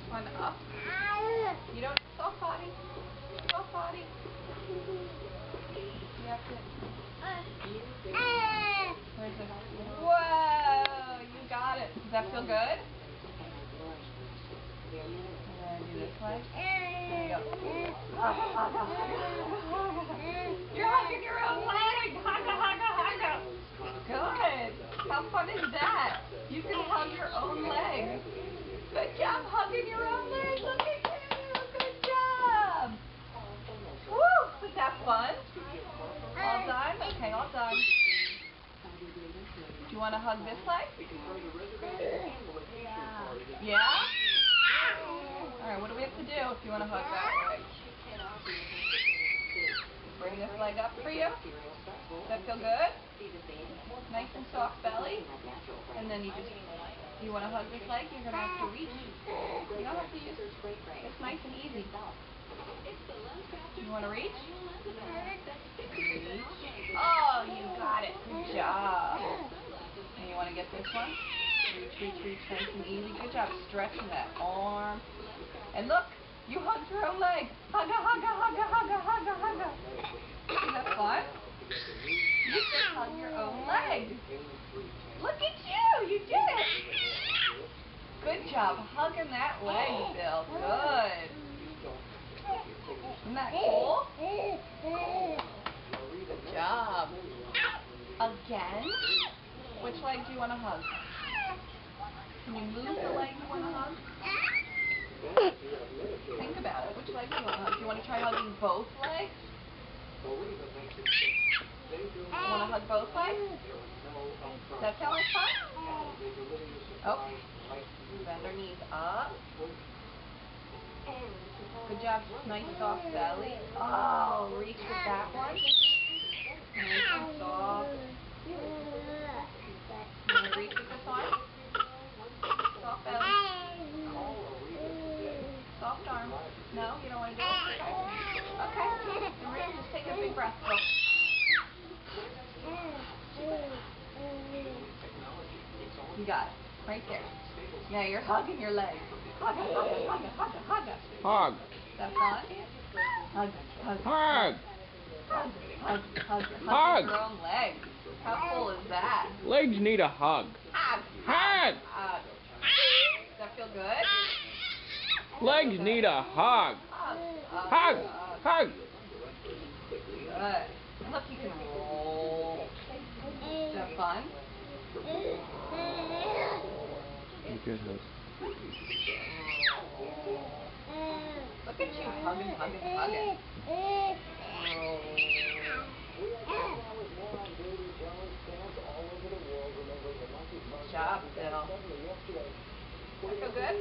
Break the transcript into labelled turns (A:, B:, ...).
A: this one up. You don't soft potty. Soft potty. You have to. Where's it? Whoa! You got it. Does that feel good? And then do this way. There you go. You're hugging your own leg. Hugga, hugga, hugga. Good. How fun is that? You can hug your own leg. Good job hugging your own leg. Look at you. Good job. Woo! Was that fun? All done? Okay, all done. Do you want to hug this leg? Yeah? Alright, what do we have to do if you want to hug that leg? Bring this leg up for you. Does that feel good? Nice and soft belly. And then you want to hug this leg, you're going to have to reach. You don't have to use it. It's nice and easy. You want to reach? Reach. Oh, you got it. Good job. And you want to get this one? Reach, reach, reach. Nice and easy. Good job stretching that arm. And look, you hugged your own leg. Hugga, hugga, hugga, hugga, hugga, hugga. Isn't that fun? You just hug your own leg. Look at you. You did it. Good job hugging that leg, Bill. Good. Isn't that cool? Good job. Again? Which leg do you want to hug? Can you move the leg you want to hug? Think about it. Which leg do you want to hug? Do you want to try hugging both legs? You want to hug both legs? Does that sound like fun? Oh. Bend our knees up. Good job. Nice soft belly. Oh, reach with that one. Nice and soft. You want to reach with this one? Soft belly. Soft arm. No, you don't want to do it? Okay. Okay. Just take a big breath. Go. You got it. Right there. Now you're hugging your leg. Hug, hug, hug, hug, hug.
B: Hug.
A: Is that fun? Hug, hug,
B: Hug.
A: hug, hug, hug.
B: Hug.
A: Hug your own leg. How cool is that?
B: Legs need a hug.
A: Hug.
B: Hug.
A: Hug. Does that feel good?
B: Legs need a hug.
A: Hug.
B: Hug. Hug.
A: Good. And look, you can roll. Is that fun?
B: Good hug.
A: Look at you hugging, hugging, hugging. Good job, Bill. That feel good?